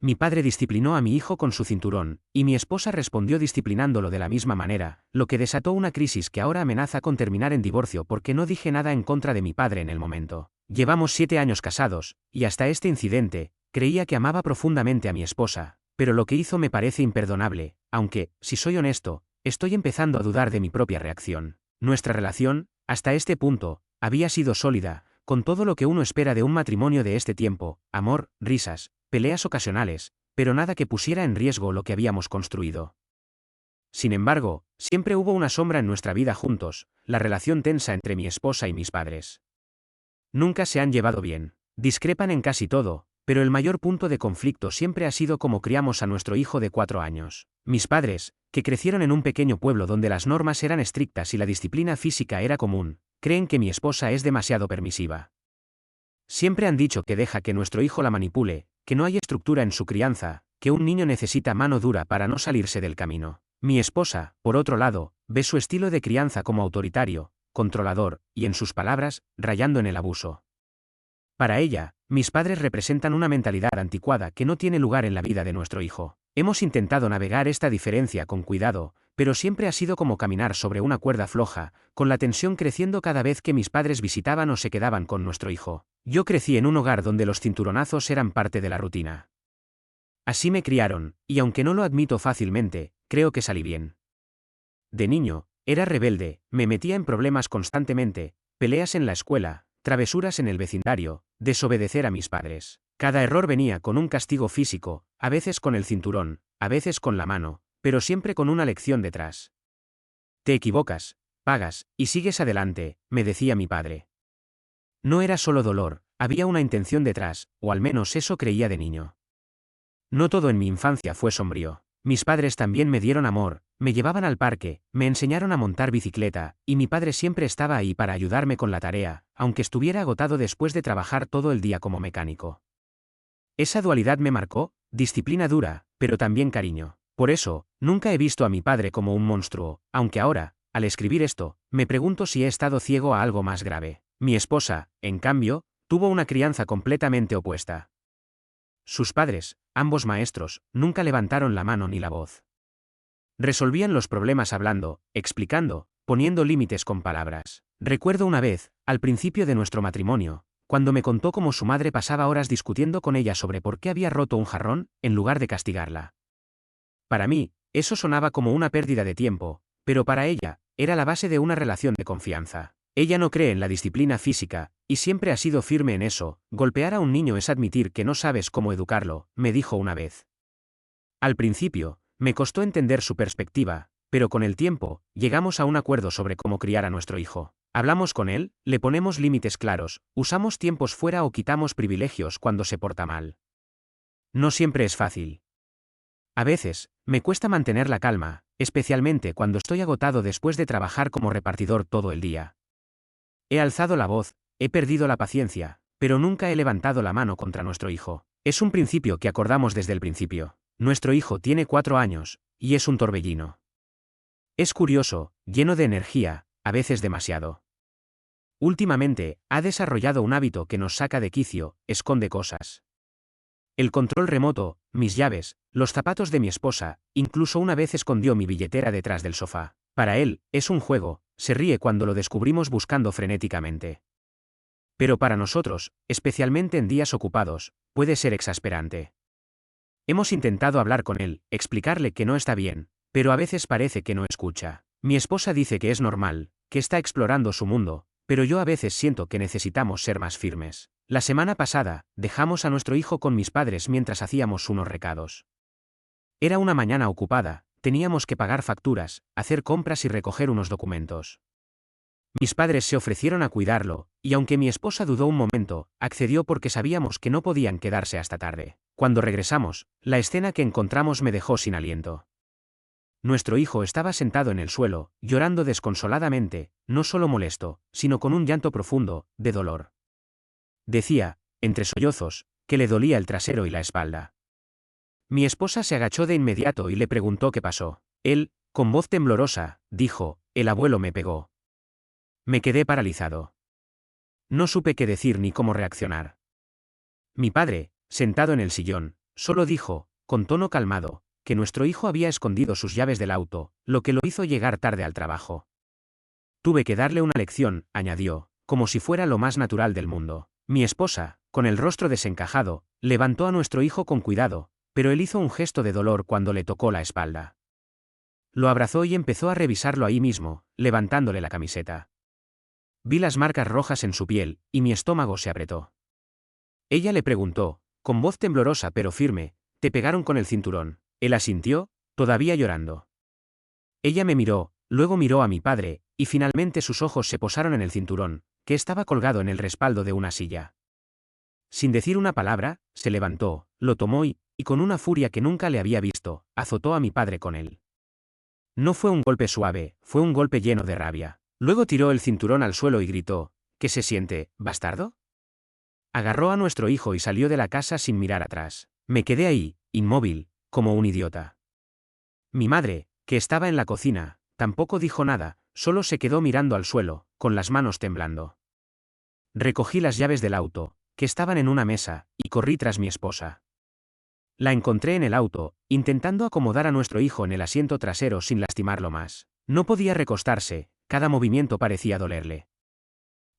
Mi padre disciplinó a mi hijo con su cinturón, y mi esposa respondió disciplinándolo de la misma manera, lo que desató una crisis que ahora amenaza con terminar en divorcio porque no dije nada en contra de mi padre en el momento. Llevamos 7 años casados, y hasta este incidente, creía que amaba profundamente a mi esposa, pero lo que hizo me parece imperdonable, aunque, si soy honesto, estoy empezando a dudar de mi propia reacción. Nuestra relación, hasta este punto, había sido sólida, con todo lo que uno espera de un matrimonio de este tiempo: amor, risas, peleas ocasionales, pero nada que pusiera en riesgo lo que habíamos construido. Sin embargo, siempre hubo una sombra en nuestra vida juntos, la relación tensa entre mi esposa y mis padres. Nunca se han llevado bien. Discrepan en casi todo, pero el mayor punto de conflicto siempre ha sido cómo criamos a nuestro hijo de 4 años. Mis padres, que crecieron en un pequeño pueblo donde las normas eran estrictas y la disciplina física era común, creen que mi esposa es demasiado permisiva. Siempre han dicho que deja que nuestro hijo la manipule, que no hay estructura en su crianza, que un niño necesita mano dura para no salirse del camino. Mi esposa, por otro lado, ve su estilo de crianza como autoritario, controlador, y en sus palabras, rayando en el abuso. Para ella, mis padres representan una mentalidad anticuada que no tiene lugar en la vida de nuestro hijo. Hemos intentado navegar esta diferencia con cuidado, pero siempre ha sido como caminar sobre una cuerda floja, con la tensión creciendo cada vez que mis padres visitaban o se quedaban con nuestro hijo. Yo crecí en un hogar donde los cinturonazos eran parte de la rutina. Así me criaron, y aunque no lo admito fácilmente, creo que salí bien. De niño, era rebelde, me metía en problemas constantemente, peleas en la escuela, travesuras en el vecindario, desobedecer a mis padres. Cada error venía con un castigo físico, a veces con el cinturón, a veces con la mano, pero siempre con una lección detrás. Te equivocas, pagas, y sigues adelante, me decía mi padre. No era solo dolor, había una intención detrás, o al menos eso creía de niño. No todo en mi infancia fue sombrío. Mis padres también me dieron amor, me llevaban al parque, me enseñaron a montar bicicleta, y mi padre siempre estaba ahí para ayudarme con la tarea, aunque estuviera agotado después de trabajar todo el día como mecánico. Esa dualidad me marcó, disciplina dura, pero también cariño. Por eso, nunca he visto a mi padre como un monstruo, aunque ahora, al escribir esto, me pregunto si he estado ciego a algo más grave. Mi esposa, en cambio, tuvo una crianza completamente opuesta. Sus padres, ambos maestros, nunca levantaron la mano ni la voz. Resolvían los problemas hablando, explicando, poniendo límites con palabras. Recuerdo una vez, al principio de nuestro matrimonio, cuando me contó cómo su madre pasaba horas discutiendo con ella sobre por qué había roto un jarrón, en lugar de castigarla. Para mí, eso sonaba como una pérdida de tiempo, pero para ella, era la base de una relación de confianza. Ella no cree en la disciplina física, y siempre ha sido firme en eso. Golpear a un niño es admitir que no sabes cómo educarlo, me dijo una vez. Al principio, me costó entender su perspectiva, pero con el tiempo, llegamos a un acuerdo sobre cómo criar a nuestro hijo. Hablamos con él, le ponemos límites claros, usamos tiempos fuera o quitamos privilegios cuando se porta mal. No siempre es fácil. A veces, me cuesta mantener la calma, especialmente cuando estoy agotado después de trabajar como repartidor todo el día. He alzado la voz, he perdido la paciencia, pero nunca he levantado la mano contra nuestro hijo. Es un principio que acordamos desde el principio. Nuestro hijo tiene 4 años, y es un torbellino. Es curioso, lleno de energía, a veces demasiado. Últimamente, ha desarrollado un hábito que nos saca de quicio: esconde cosas. El control remoto, mis llaves, los zapatos de mi esposa, incluso una vez escondió mi billetera detrás del sofá. Para él, es un juego, se ríe cuando lo descubrimos buscando frenéticamente. Pero para nosotros, especialmente en días ocupados, puede ser exasperante. Hemos intentado hablar con él, explicarle que no está bien, pero a veces parece que no escucha. Mi esposa dice que es normal, que está explorando su mundo, pero yo a veces siento que necesitamos ser más firmes. La semana pasada, dejamos a nuestro hijo con mis padres mientras hacíamos unos recados. Era una mañana ocupada, teníamos que pagar facturas, hacer compras y recoger unos documentos. Mis padres se ofrecieron a cuidarlo, y aunque mi esposa dudó un momento, accedió porque sabíamos que no podían quedarse hasta tarde. Cuando regresamos, la escena que encontramos me dejó sin aliento. Nuestro hijo estaba sentado en el suelo, llorando desconsoladamente, no solo molesto, sino con un llanto profundo, de dolor. Decía, entre sollozos, que le dolía el trasero y la espalda. Mi esposa se agachó de inmediato y le preguntó qué pasó. Él, con voz temblorosa, dijo: el abuelo me pegó. Me quedé paralizado. No supe qué decir ni cómo reaccionar. Mi padre, sentado en el sillón, solo dijo, con tono calmado, que nuestro hijo había escondido sus llaves del auto, lo que lo hizo llegar tarde al trabajo. Tuve que darle una lección, añadió, como si fuera lo más natural del mundo. Mi esposa, con el rostro desencajado, levantó a nuestro hijo con cuidado, pero él hizo un gesto de dolor cuando le tocó la espalda. Lo abrazó y empezó a revisarlo ahí mismo, levantándole la camiseta. Vi las marcas rojas en su piel, y mi estómago se apretó. Ella le preguntó, con voz temblorosa pero firme, «¿Te pegaron con el cinturón?» Él asintió, todavía llorando. Ella me miró, luego miró a mi padre, y finalmente sus ojos se posaron en el cinturón, que estaba colgado en el respaldo de una silla. Sin decir una palabra, se levantó, lo tomó y con una furia que nunca le había visto, azotó a mi padre con él. No fue un golpe suave, fue un golpe lleno de rabia. Luego tiró el cinturón al suelo y gritó, «¿Qué se siente, bastardo?» Agarró a nuestro hijo y salió de la casa sin mirar atrás. Me quedé ahí, inmóvil, como un idiota. Mi madre, que estaba en la cocina, tampoco dijo nada, solo se quedó mirando al suelo, con las manos temblando. Recogí las llaves del auto, que estaban en una mesa, y corrí tras mi esposa. La encontré en el auto, intentando acomodar a nuestro hijo en el asiento trasero sin lastimarlo más. No podía recostarse, cada movimiento parecía dolerle.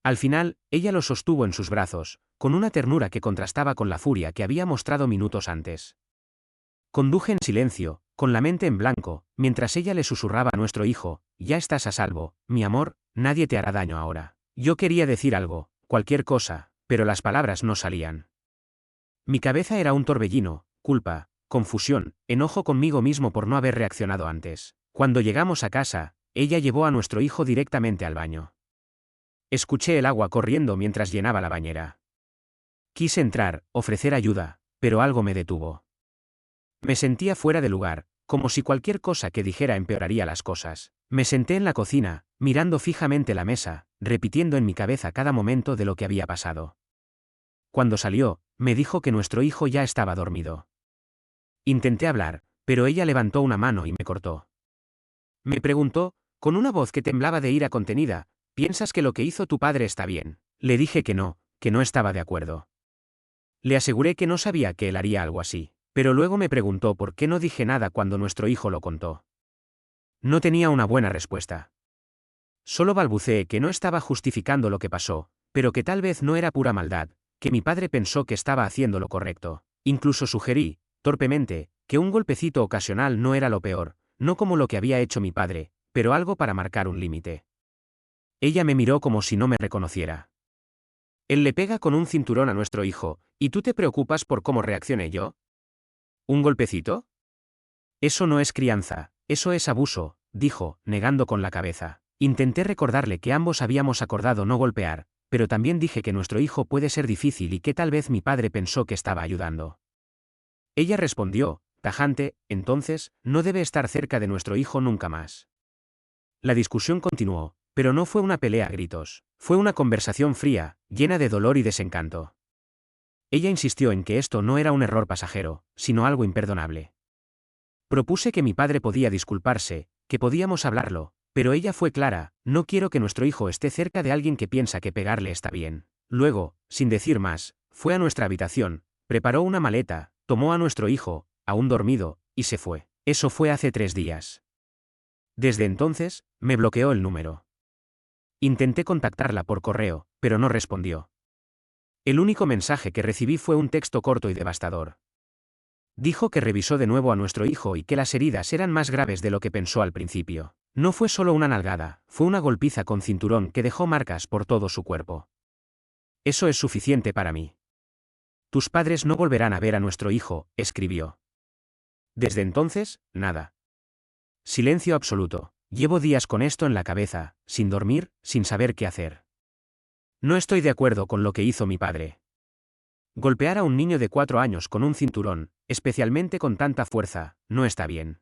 Al final, ella lo sostuvo en sus brazos, con una ternura que contrastaba con la furia que había mostrado minutos antes. Conduje en silencio, con la mente en blanco, mientras ella le susurraba a nuestro hijo, «Ya estás a salvo, mi amor, nadie te hará daño ahora». Yo quería decir algo, cualquier cosa, pero las palabras no salían. Mi cabeza era un torbellino, culpa, confusión, enojo conmigo mismo por no haber reaccionado antes. Cuando llegamos a casa, ella llevó a nuestro hijo directamente al baño. Escuché el agua corriendo mientras llenaba la bañera. Quise entrar, ofrecer ayuda, pero algo me detuvo. Me sentía fuera de lugar, como si cualquier cosa que dijera empeoraría las cosas. Me senté en la cocina, mirando fijamente la mesa, repitiendo en mi cabeza cada momento de lo que había pasado. Cuando salió, me dijo que nuestro hijo ya estaba dormido. Intenté hablar, pero ella levantó una mano y me cortó. Me preguntó, con una voz que temblaba de ira contenida, «¿Piensas que lo que hizo tu padre está bien?» Le dije que no estaba de acuerdo. Le aseguré que no sabía que él haría algo así, pero luego me preguntó por qué no dije nada cuando nuestro hijo lo contó. No tenía una buena respuesta. Solo balbuceé que no estaba justificando lo que pasó, pero que tal vez no era pura maldad, que mi padre pensó que estaba haciendo lo correcto. Incluso sugerí, torpemente, que un golpecito ocasional no era lo peor, no como lo que había hecho mi padre, pero algo para marcar un límite. Ella me miró como si no me reconociera. Él le pega con un cinturón a nuestro hijo, ¿y tú te preocupas por cómo reaccione yo? ¿Un golpecito? Eso no es crianza, eso es abuso, dijo, negando con la cabeza. Intenté recordarle que ambos habíamos acordado no golpear, pero también dije que nuestro hijo puede ser difícil y que tal vez mi padre pensó que estaba ayudando. Ella respondió, tajante, entonces, no debe estar cerca de nuestro hijo nunca más. La discusión continuó, pero no fue una pelea a gritos, fue una conversación fría, llena de dolor y desencanto. Ella insistió en que esto no era un error pasajero, sino algo imperdonable. Propuse que mi padre podía disculparse, que podíamos hablarlo, pero ella fue clara, no quiero que nuestro hijo esté cerca de alguien que piensa que pegarle está bien. Luego, sin decir más, fue a nuestra habitación, preparó una maleta, tomó a nuestro hijo, aún dormido, y se fue. Eso fue hace 3 días. Desde entonces, me bloqueó el número. Intenté contactarla por correo, pero no respondió. El único mensaje que recibí fue un texto corto y devastador. Dijo que revisó de nuevo a nuestro hijo y que las heridas eran más graves de lo que pensó al principio. No fue solo una nalgada, fue una golpiza con cinturón que dejó marcas por todo su cuerpo. Eso es suficiente para mí. Tus padres no volverán a ver a nuestro hijo, escribió. Desde entonces, nada. Silencio absoluto. Llevo días con esto en la cabeza, sin dormir, sin saber qué hacer. No estoy de acuerdo con lo que hizo mi padre. Golpear a un niño de 4 años con un cinturón, especialmente con tanta fuerza, no está bien.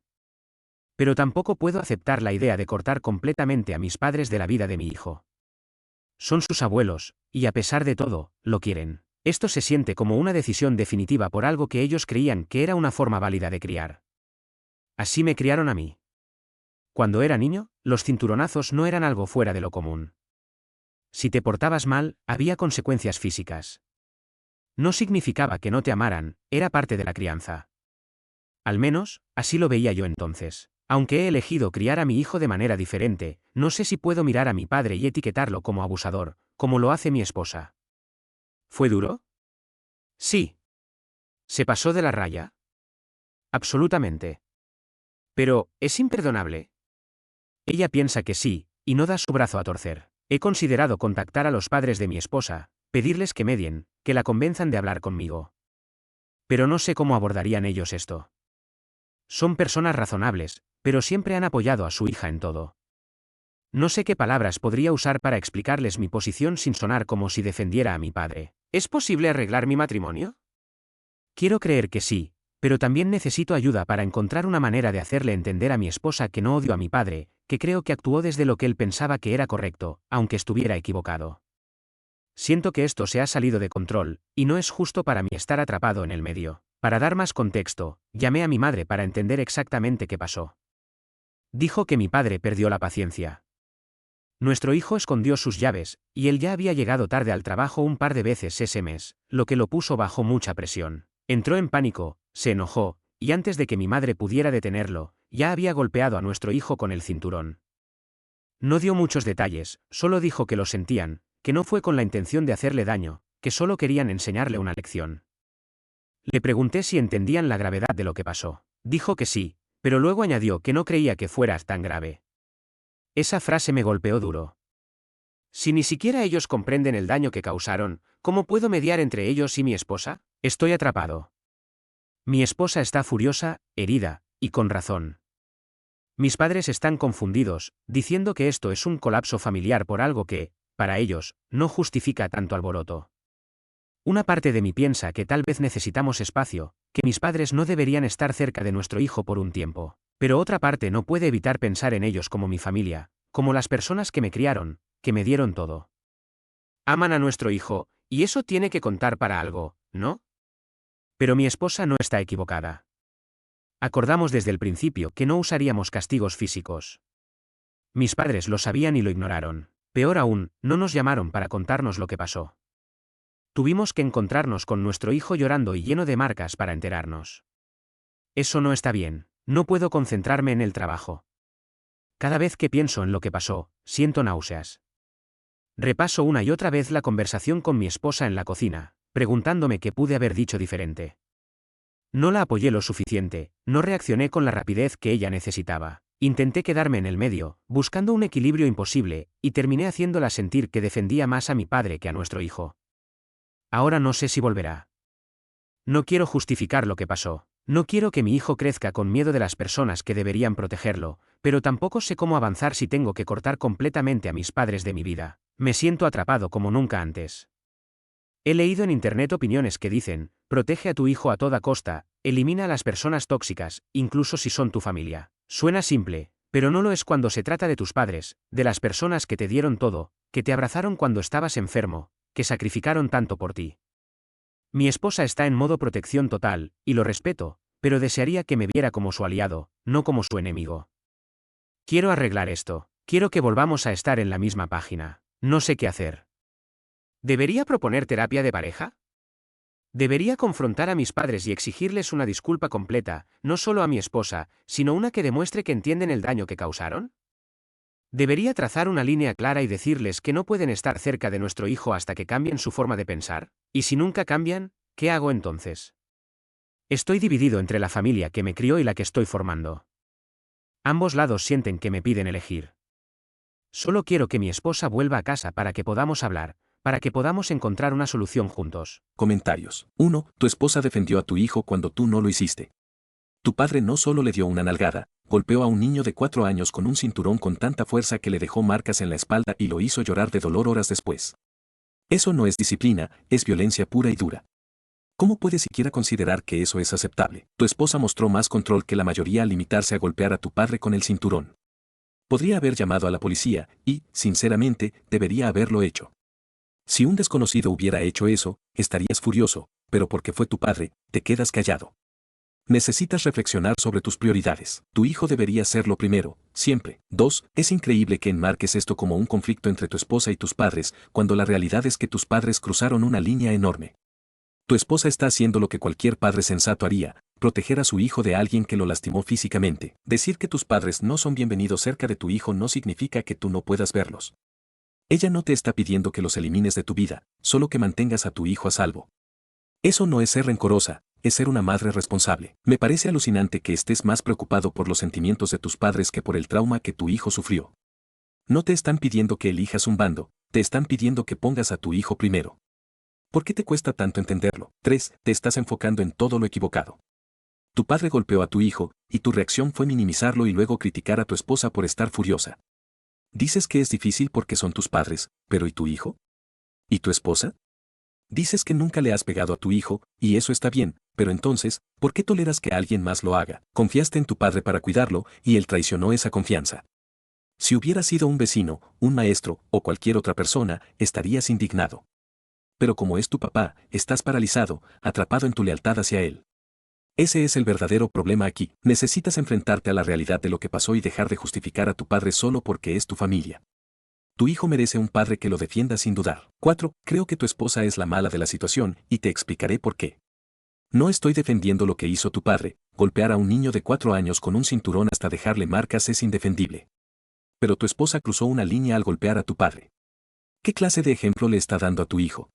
Pero tampoco puedo aceptar la idea de cortar completamente a mis padres de la vida de mi hijo. Son sus abuelos, y a pesar de todo, lo quieren. Esto se siente como una decisión definitiva por algo que ellos creían que era una forma válida de criar. Así me criaron a mí. Cuando era niño, los cinturonazos no eran algo fuera de lo común. Si te portabas mal, había consecuencias físicas. No significaba que no te amaran, era parte de la crianza. Al menos, así lo veía yo entonces. Aunque he elegido criar a mi hijo de manera diferente, no sé si puedo mirar a mi padre y etiquetarlo como abusador, como lo hace mi esposa. ¿Fue duro? Sí. ¿Se pasó de la raya? Absolutamente. Pero, ¿es imperdonable? Ella piensa que sí, y no da su brazo a torcer. He considerado contactar a los padres de mi esposa, pedirles que medien, que la convenzan de hablar conmigo. Pero no sé cómo abordarían ellos esto. Son personas razonables, pero siempre han apoyado a su hija en todo. No sé qué palabras podría usar para explicarles mi posición sin sonar como si defendiera a mi padre. ¿Es posible arreglar mi matrimonio? Quiero creer que sí, pero también necesito ayuda para encontrar una manera de hacerle entender a mi esposa que no odio a mi padre, que creo que actuó desde lo que él pensaba que era correcto, aunque estuviera equivocado. Siento que esto se ha salido de control, y no es justo para mí estar atrapado en el medio. Para dar más contexto, llamé a mi madre para entender exactamente qué pasó. Dijo que mi padre perdió la paciencia. Nuestro hijo escondió sus llaves, y él ya había llegado tarde al trabajo un par de veces ese mes, lo que lo puso bajo mucha presión. Entró en pánico, se enojó, y antes de que mi madre pudiera detenerlo, ya había golpeado a nuestro hijo con el cinturón. No dio muchos detalles, solo dijo que lo sentían, que no fue con la intención de hacerle daño, que solo querían enseñarle una lección. Le pregunté si entendían la gravedad de lo que pasó. Dijo que sí, pero luego añadió que no creía que fuera tan grave. Esa frase me golpeó duro. Si ni siquiera ellos comprenden el daño que causaron, ¿cómo puedo mediar entre ellos y mi esposa? Estoy atrapado. Mi esposa está furiosa, herida, y con razón. Mis padres están confundidos, diciendo que esto es un colapso familiar por algo que, para ellos, no justifica tanto alboroto. Una parte de mí piensa que tal vez necesitamos espacio, que mis padres no deberían estar cerca de nuestro hijo por un tiempo, pero otra parte no puede evitar pensar en ellos como mi familia, como las personas que me criaron, que me dieron todo. Aman a nuestro hijo, y eso tiene que contar para algo, ¿no? Pero mi esposa no está equivocada. Acordamos desde el principio que no usaríamos castigos físicos. Mis padres lo sabían y lo ignoraron. Peor aún, no nos llamaron para contarnos lo que pasó. Tuvimos que encontrarnos con nuestro hijo llorando y lleno de marcas para enterarnos. Eso no está bien, no puedo concentrarme en el trabajo. Cada vez que pienso en lo que pasó, siento náuseas. Repaso una y otra vez la conversación con mi esposa en la cocina, preguntándome qué pude haber dicho diferente. No la apoyé lo suficiente, no reaccioné con la rapidez que ella necesitaba. Intenté quedarme en el medio, buscando un equilibrio imposible, y terminé haciéndola sentir que defendía más a mi padre que a nuestro hijo. Ahora no sé si volverá. No quiero justificar lo que pasó. No quiero que mi hijo crezca con miedo de las personas que deberían protegerlo, pero tampoco sé cómo avanzar si tengo que cortar completamente a mis padres de mi vida. Me siento atrapado como nunca antes. He leído en internet opiniones que dicen, protege a tu hijo a toda costa, elimina a las personas tóxicas, incluso si son tu familia. Suena simple, pero no lo es cuando se trata de tus padres, de las personas que te dieron todo, que te abrazaron cuando estabas enfermo, que sacrificaron tanto por ti. Mi esposa está en modo protección total, y lo respeto, pero desearía que me viera como su aliado, no como su enemigo. Quiero arreglar esto, quiero que volvamos a estar en la misma página. No sé qué hacer. ¿Debería proponer terapia de pareja? ¿Debería confrontar a mis padres y exigirles una disculpa completa, no solo a mi esposa, sino una que demuestre que entienden el daño que causaron? ¿Debería trazar una línea clara y decirles que no pueden estar cerca de nuestro hijo hasta que cambien su forma de pensar? ¿Y si nunca cambian, qué hago entonces? Estoy dividido entre la familia que me crió y la que estoy formando. Ambos lados sienten que me piden elegir. Solo quiero que mi esposa vuelva a casa para que podamos hablar, para que podamos encontrar una solución juntos. Comentarios. 1. Tu esposa defendió a tu hijo cuando tú no lo hiciste. Tu padre no solo le dio una nalgada, golpeó a un niño de 4 años con un cinturón con tanta fuerza que le dejó marcas en la espalda y lo hizo llorar de dolor horas después. Eso no es disciplina, es violencia pura y dura. ¿Cómo puedes siquiera considerar que eso es aceptable? Tu esposa mostró más control que la mayoría al limitarse a golpear a tu padre con el cinturón. Podría haber llamado a la policía y, sinceramente, debería haberlo hecho. Si un desconocido hubiera hecho eso, estarías furioso, pero porque fue tu padre, te quedas callado. Necesitas reflexionar sobre tus prioridades. Tu hijo debería ser lo primero, siempre. 2. Es increíble que enmarques esto como un conflicto entre tu esposa y tus padres, cuando la realidad es que tus padres cruzaron una línea enorme. Tu esposa está haciendo lo que cualquier padre sensato haría, proteger a su hijo de alguien que lo lastimó físicamente. Decir que tus padres no son bienvenidos cerca de tu hijo no significa que tú no puedas verlos. Ella no te está pidiendo que los elimines de tu vida, solo que mantengas a tu hijo a salvo. Eso no es ser rencorosa, es ser una madre responsable. Me parece alucinante que estés más preocupado por los sentimientos de tus padres que por el trauma que tu hijo sufrió. No te están pidiendo que elijas un bando, te están pidiendo que pongas a tu hijo primero. ¿Por qué te cuesta tanto entenderlo? 3. Te estás enfocando en todo lo equivocado. Tu padre golpeó a tu hijo, y tu reacción fue minimizarlo y luego criticar a tu esposa por estar furiosa. Dices que es difícil porque son tus padres, pero ¿y tu hijo? ¿Y tu esposa? Dices que nunca le has pegado a tu hijo, y eso está bien, pero entonces, ¿por qué toleras que alguien más lo haga? Confiaste en tu padre para cuidarlo, y él traicionó esa confianza. Si hubiera sido un vecino, un maestro, o cualquier otra persona, estarías indignado. Pero como es tu papá, estás paralizado, atrapado en tu lealtad hacia él. Ese es el verdadero problema aquí. Necesitas enfrentarte a la realidad de lo que pasó y dejar de justificar a tu padre solo porque es tu familia. Tu hijo merece un padre que lo defienda sin dudar. 4. Creo que tu esposa es la mala de la situación, y te explicaré por qué. No estoy defendiendo lo que hizo tu padre, golpear a un niño de 4 años con un cinturón hasta dejarle marcas es indefendible. Pero tu esposa cruzó una línea al golpear a tu padre. ¿Qué clase de ejemplo le está dando a tu hijo?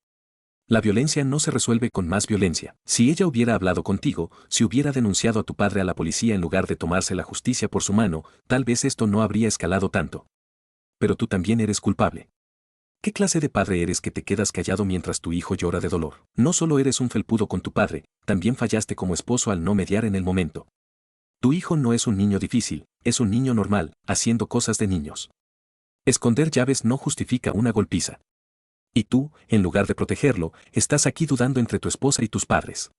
La violencia no se resuelve con más violencia. Si ella hubiera hablado contigo, si hubiera denunciado a tu padre a la policía en lugar de tomarse la justicia por su mano, tal vez esto no habría escalado tanto. Pero tú también eres culpable. ¿Qué clase de padre eres que te quedas callado mientras tu hijo llora de dolor? No solo eres un felpudo con tu padre, también fallaste como esposo al no mediar en el momento. Tu hijo no es un niño difícil, es un niño normal, haciendo cosas de niños. Esconder llaves no justifica una golpiza. Y tú, en lugar de protegerlo, estás aquí dudando entre tu esposa y tus padres.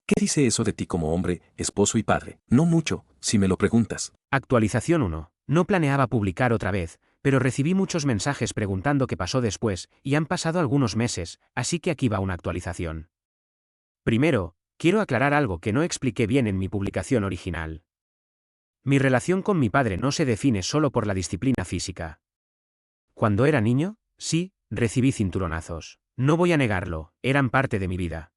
¿Qué dice eso de ti como hombre, esposo y padre? No mucho, si me lo preguntas. Actualización 1. No planeaba publicar otra vez, pero recibí muchos mensajes preguntando qué pasó después, y han pasado algunos meses, así que aquí va una actualización. Primero, quiero aclarar algo que no expliqué bien en mi publicación original. Mi relación con mi padre no se define solo por la disciplina física. Cuando era niño, sí, recibí cinturonazos. No voy a negarlo, eran parte de mi vida.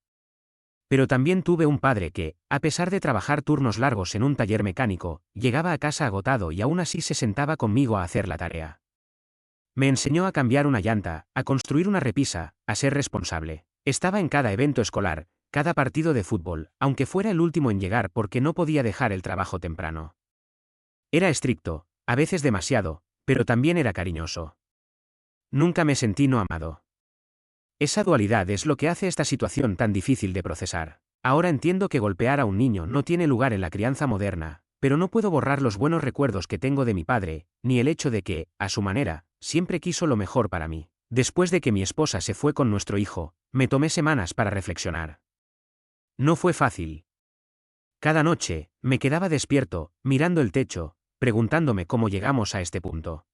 Pero también tuve un padre que, a pesar de trabajar turnos largos en un taller mecánico, llegaba a casa agotado y aún así se sentaba conmigo a hacer la tarea. Me enseñó a cambiar una llanta, a construir una repisa, a ser responsable. Estaba en cada evento escolar, cada partido de fútbol, aunque fuera el último en llegar porque no podía dejar el trabajo temprano. Era estricto, a veces demasiado, pero también era cariñoso. Nunca me sentí no amado. Esa dualidad es lo que hace esta situación tan difícil de procesar. Ahora entiendo que golpear a un niño no tiene lugar en la crianza moderna, pero no puedo borrar los buenos recuerdos que tengo de mi padre, ni el hecho de que, a su manera, siempre quiso lo mejor para mí. Después de que mi esposa se fue con nuestro hijo, me tomé semanas para reflexionar. No fue fácil. Cada noche, me quedaba despierto, mirando el techo, preguntándome cómo llegamos a este punto.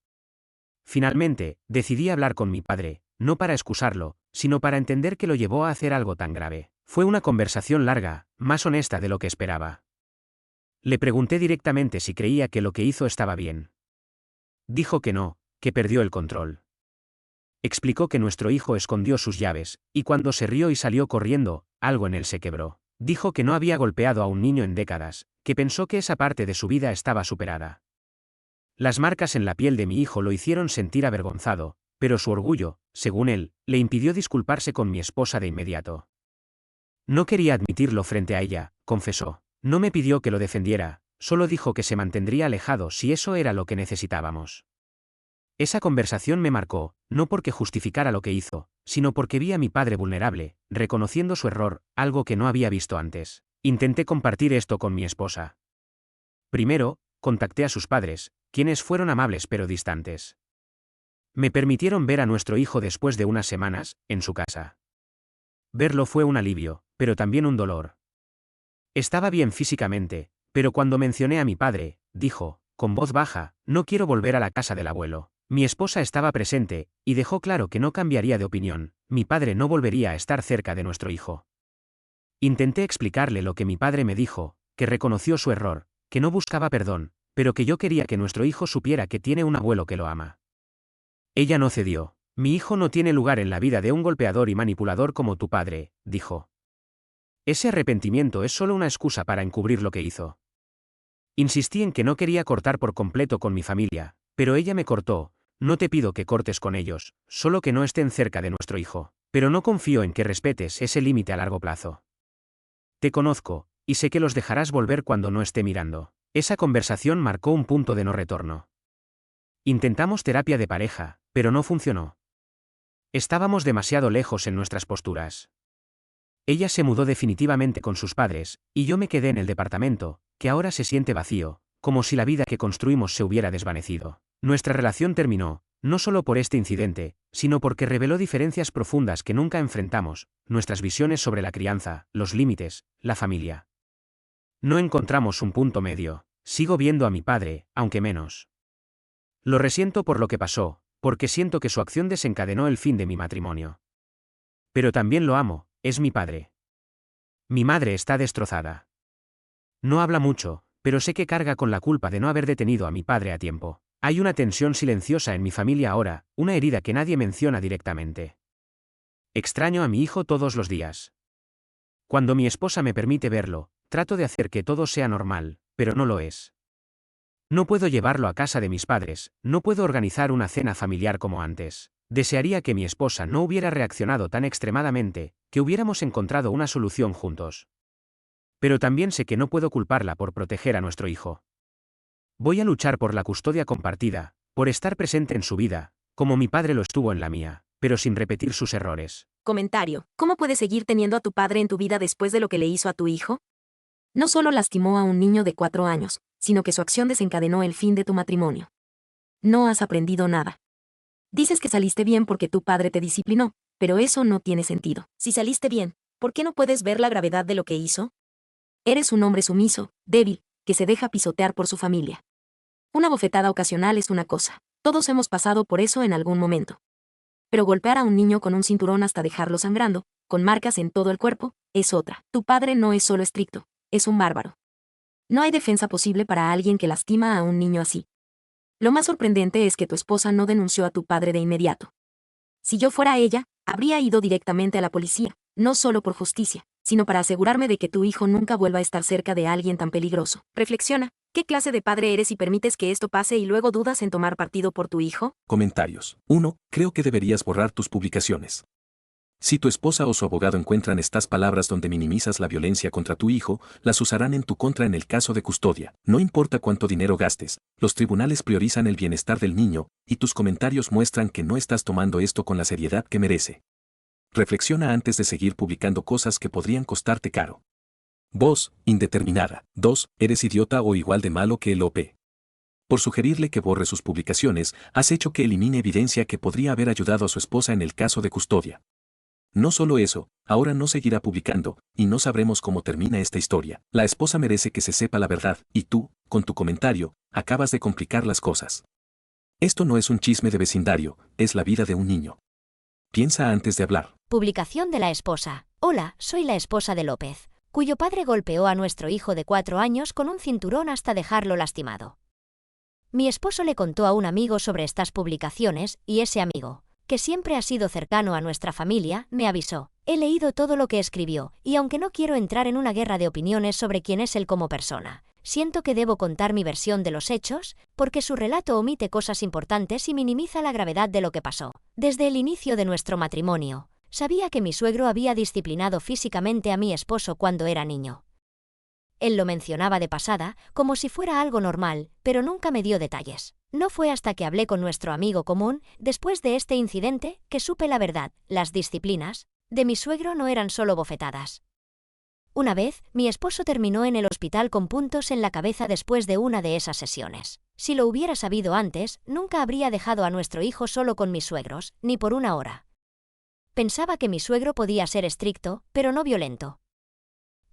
Finalmente, decidí hablar con mi padre, no para excusarlo, sino para entender qué lo llevó a hacer algo tan grave. Fue una conversación larga, más honesta de lo que esperaba. Le pregunté directamente si creía que lo que hizo estaba bien. Dijo que no, que perdió el control. Explicó que nuestro hijo escondió sus llaves, y cuando se rió y salió corriendo, algo en él se quebró. Dijo que no había golpeado a un niño en décadas, que pensó que esa parte de su vida estaba superada. Las marcas en la piel de mi hijo lo hicieron sentir avergonzado, pero su orgullo, según él, le impidió disculparse con mi esposa de inmediato. No quería admitirlo frente a ella, confesó. No me pidió que lo defendiera, solo dijo que se mantendría alejado si eso era lo que necesitábamos. Esa conversación me marcó, no porque justificara lo que hizo, sino porque vi a mi padre vulnerable, reconociendo su error, algo que no había visto antes. Intenté compartir esto con mi esposa. Primero, contacté a sus padres, quienes fueron amables pero distantes. Me permitieron ver a nuestro hijo después de unas semanas, en su casa. Verlo fue un alivio, pero también un dolor. Estaba bien físicamente, pero cuando mencioné a mi padre, dijo, con voz baja, no quiero volver a la casa del abuelo. Mi esposa estaba presente, y dejó claro que no cambiaría de opinión, mi padre no volvería a estar cerca de nuestro hijo. Intenté explicarle lo que mi padre me dijo, que reconoció su error, que no buscaba perdón, pero que yo quería que nuestro hijo supiera que tiene un abuelo que lo ama. Ella no cedió. Mi hijo no tiene lugar en la vida de un golpeador y manipulador como tu padre, dijo. Ese arrepentimiento es solo una excusa para encubrir lo que hizo. Insistí en que no quería cortar por completo con mi familia, pero ella me cortó. No te pido que cortes con ellos, solo que no estén cerca de nuestro hijo, pero no confío en que respetes ese límite a largo plazo. Te conozco, y sé que los dejarás volver cuando no esté mirando. Esa conversación marcó un punto de no retorno. Intentamos terapia de pareja, pero no funcionó. Estábamos demasiado lejos en nuestras posturas. Ella se mudó definitivamente con sus padres, y yo me quedé en el departamento, que ahora se siente vacío, como si la vida que construimos se hubiera desvanecido. Nuestra relación terminó, no solo por este incidente, sino porque reveló diferencias profundas que nunca enfrentamos, nuestras visiones sobre la crianza, los límites, la familia. No encontramos un punto medio. Sigo viendo a mi padre, aunque menos. Lo resiento por lo que pasó, porque siento que su acción desencadenó el fin de mi matrimonio. Pero también lo amo, es mi padre. Mi madre está destrozada. No habla mucho, pero sé que carga con la culpa de no haber detenido a mi padre a tiempo. Hay una tensión silenciosa en mi familia ahora, una herida que nadie menciona directamente. Extraño a mi hijo todos los días. Cuando mi esposa me permite verlo, trato de hacer que todo sea normal, pero no lo es. No puedo llevarlo a casa de mis padres, no puedo organizar una cena familiar como antes. Desearía que mi esposa no hubiera reaccionado tan extremadamente, que hubiéramos encontrado una solución juntos. Pero también sé que no puedo culparla por proteger a nuestro hijo. Voy a luchar por la custodia compartida, por estar presente en su vida, como mi padre lo estuvo en la mía, pero sin repetir sus errores. Comentario. ¿Cómo puedes seguir teniendo a tu padre en tu vida después de lo que le hizo a tu hijo? No solo lastimó a un niño de 4 años, sino que su acción desencadenó el fin de tu matrimonio. No has aprendido nada. Dices que saliste bien porque tu padre te disciplinó, pero eso no tiene sentido. Si saliste bien, ¿por qué no puedes ver la gravedad de lo que hizo? Eres un hombre sumiso, débil, que se deja pisotear por su familia. Una bofetada ocasional es una cosa. Todos hemos pasado por eso en algún momento. Pero golpear a un niño con un cinturón hasta dejarlo sangrando, con marcas en todo el cuerpo, es otra. Tu padre no es solo estricto, es un bárbaro. No hay defensa posible para alguien que lastima a un niño así. Lo más sorprendente es que tu esposa no denunció a tu padre de inmediato. Si yo fuera ella, habría ido directamente a la policía, no solo por justicia, sino para asegurarme de que tu hijo nunca vuelva a estar cerca de alguien tan peligroso. Reflexiona, ¿qué clase de padre eres si permites que esto pase y luego dudas en tomar partido por tu hijo? Comentarios. 1. Creo que deberías borrar tus publicaciones. Si tu esposa o su abogado encuentran estas palabras donde minimizas la violencia contra tu hijo, las usarán en tu contra en el caso de custodia. No importa cuánto dinero gastes, los tribunales priorizan el bienestar del niño, y tus comentarios muestran que no estás tomando esto con la seriedad que merece. Reflexiona antes de seguir publicando cosas que podrían costarte caro. Voz, indeterminada. 2. Eres idiota o igual de malo que el OP. Por sugerirle que borre sus publicaciones, has hecho que elimine evidencia que podría haber ayudado a su esposa en el caso de custodia. No solo eso, ahora no seguirá publicando, y no sabremos cómo termina esta historia. La esposa merece que se sepa la verdad, y tú, con tu comentario, acabas de complicar las cosas. Esto no es un chisme de vecindario, es la vida de un niño. Piensa antes de hablar. Publicación de la esposa. Hola, soy la esposa de López, cuyo padre golpeó a nuestro hijo de 4 años con un cinturón hasta dejarlo lastimado. Mi esposo le contó a un amigo sobre estas publicaciones, y ese amigo, que siempre ha sido cercano a nuestra familia, me avisó. He leído todo lo que escribió, y aunque no quiero entrar en una guerra de opiniones sobre quién es él como persona, siento que debo contar mi versión de los hechos, porque su relato omite cosas importantes y minimiza la gravedad de lo que pasó. Desde el inicio de nuestro matrimonio, sabía que mi suegro había disciplinado físicamente a mi esposo cuando era niño. Él lo mencionaba de pasada, como si fuera algo normal, pero nunca me dio detalles. No fue hasta que hablé con nuestro amigo común, después de este incidente, que supe la verdad. Las disciplinas de mi suegro no eran solo bofetadas. Una vez, mi esposo terminó en el hospital con puntos en la cabeza después de una de esas sesiones. Si lo hubiera sabido antes, nunca habría dejado a nuestro hijo solo con mis suegros, ni por una hora. Pensaba que mi suegro podía ser estricto, pero no violento.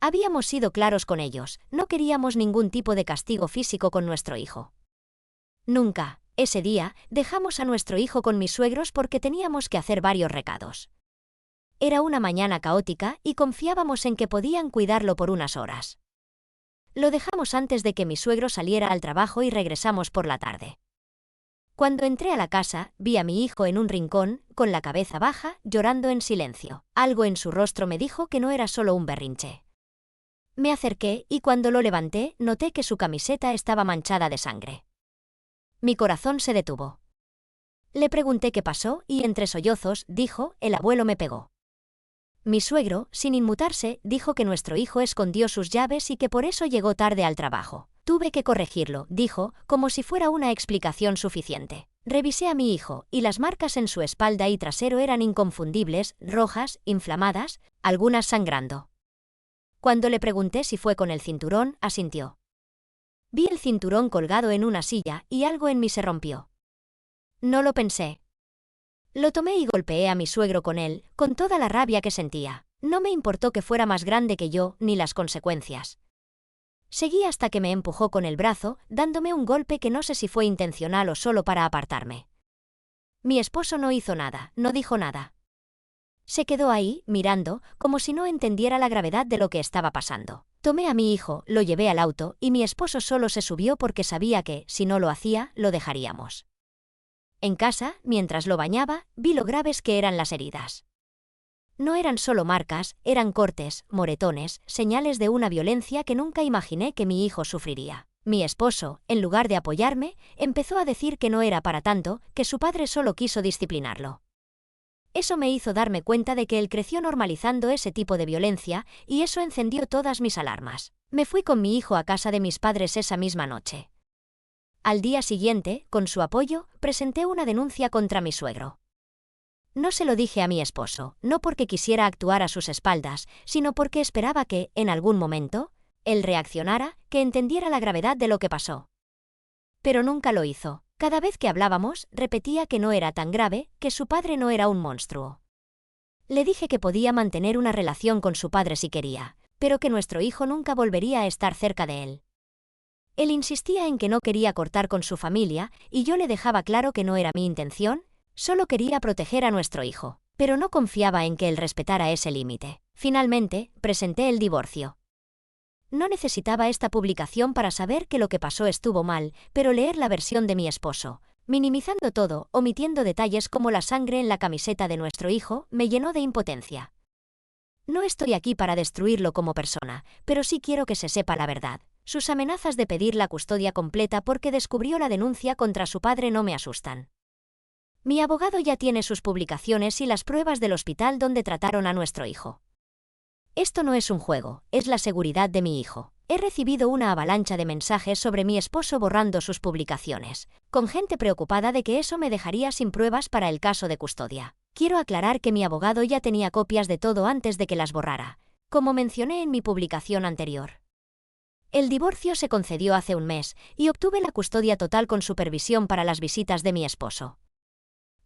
Habíamos sido claros con ellos, no queríamos ningún tipo de castigo físico con nuestro hijo. Nunca, ese día, dejamos a nuestro hijo con mis suegros porque teníamos que hacer varios recados. Era una mañana caótica y confiábamos en que podían cuidarlo por unas horas. Lo dejamos antes de que mi suegro saliera al trabajo y regresamos por la tarde. Cuando entré a la casa, vi a mi hijo en un rincón, con la cabeza baja, llorando en silencio. Algo en su rostro me dijo que no era solo un berrinche. Me acerqué y cuando lo levanté, noté que su camiseta estaba manchada de sangre. Mi corazón se detuvo. Le pregunté qué pasó y entre sollozos dijo, el abuelo me pegó. Mi suegro, sin inmutarse, dijo que nuestro hijo escondió sus llaves y que por eso llegó tarde al trabajo. Tuve que corregirlo, dijo, como si fuera una explicación suficiente. Revisé a mi hijo, y las marcas en su espalda y trasero eran inconfundibles, rojas, inflamadas, algunas sangrando. Cuando le pregunté si fue con el cinturón, asintió. Vi el cinturón colgado en una silla y algo en mí se rompió. No lo pensé. Lo tomé y golpeé a mi suegro con él, con toda la rabia que sentía. No me importó que fuera más grande que yo, ni las consecuencias. Seguí hasta que me empujó con el brazo, dándome un golpe que no sé si fue intencional o solo para apartarme. Mi esposo no hizo nada, no dijo nada. Se quedó ahí, mirando, como si no entendiera la gravedad de lo que estaba pasando. Tomé a mi hijo, lo llevé al auto, y mi esposo solo se subió porque sabía que, si no lo hacía, lo dejaríamos. En casa, mientras lo bañaba, vi lo graves que eran las heridas. No eran solo marcas, eran cortes, moretones, señales de una violencia que nunca imaginé que mi hijo sufriría. Mi esposo, en lugar de apoyarme, empezó a decir que no era para tanto, que su padre solo quiso disciplinarlo. Eso me hizo darme cuenta de que él creció normalizando ese tipo de violencia, y eso encendió todas mis alarmas. Me fui con mi hijo a casa de mis padres esa misma noche. Al día siguiente, con su apoyo, presenté una denuncia contra mi suegro. No se lo dije a mi esposo, no porque quisiera actuar a sus espaldas, sino porque esperaba que, en algún momento, él reaccionara, que entendiera la gravedad de lo que pasó. Pero nunca lo hizo. Cada vez que hablábamos, repetía que no era tan grave, que su padre no era un monstruo. Le dije que podía mantener una relación con su padre si quería, pero que nuestro hijo nunca volvería a estar cerca de él. Él insistía en que no quería cortar con su familia, y yo le dejaba claro que no era mi intención, solo quería proteger a nuestro hijo, pero no confiaba en que él respetara ese límite. Finalmente, presenté el divorcio. No necesitaba esta publicación para saber que lo que pasó estuvo mal, pero leer la versión de mi esposo, minimizando todo, omitiendo detalles como la sangre en la camiseta de nuestro hijo, me llenó de impotencia. No estoy aquí para destruirlo como persona, pero sí quiero que se sepa la verdad. Sus amenazas de pedir la custodia completa porque descubrió la denuncia contra su padre no me asustan. Mi abogado ya tiene sus publicaciones y las pruebas del hospital donde trataron a nuestro hijo. Esto no es un juego, es la seguridad de mi hijo. He recibido una avalancha de mensajes sobre mi esposo borrando sus publicaciones, con gente preocupada de que eso me dejaría sin pruebas para el caso de custodia. Quiero aclarar que mi abogado ya tenía copias de todo antes de que las borrara, como mencioné en mi publicación anterior. El divorcio se concedió hace un mes, y obtuve la custodia total con supervisión para las visitas de mi esposo.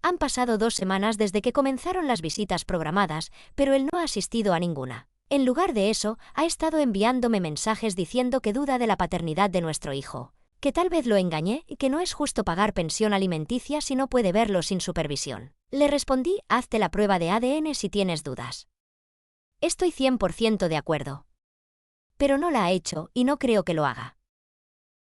Han pasado 2 semanas desde que comenzaron las visitas programadas, pero él no ha asistido a ninguna. En lugar de eso, ha estado enviándome mensajes diciendo que duda de la paternidad de nuestro hijo, que tal vez lo engañé y que no es justo pagar pensión alimenticia si no puede verlo sin supervisión. Le respondí, hazte la prueba de ADN si tienes dudas. Estoy 100% de acuerdo. Pero no la ha hecho y no creo que lo haga.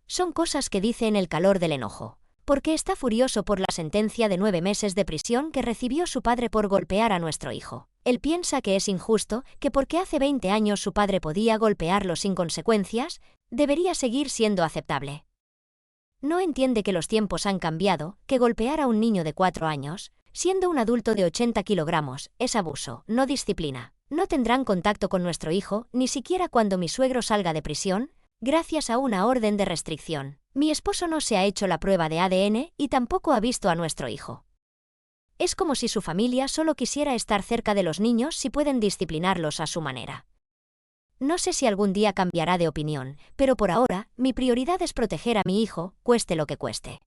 Son cosas que dice en el calor del enojo, porque está furioso por la sentencia de 9 meses de prisión que recibió su padre por golpear a nuestro hijo. Él piensa que es injusto, que porque hace 20 años su padre podía golpearlo sin consecuencias, debería seguir siendo aceptable. No entiende que los tiempos han cambiado, que golpear a un niño de 4 años, siendo un adulto de 80 kilogramos, es abuso, no disciplina. No tendrán contacto con nuestro hijo, ni siquiera cuando mi suegro salga de prisión, gracias a una orden de restricción. Mi esposo no se ha hecho la prueba de ADN y tampoco ha visto a nuestro hijo. Es como si su familia solo quisiera estar cerca de los niños si pueden disciplinarlos a su manera. No sé si algún día cambiará de opinión, pero por ahora, mi prioridad es proteger a mi hijo, cueste lo que cueste.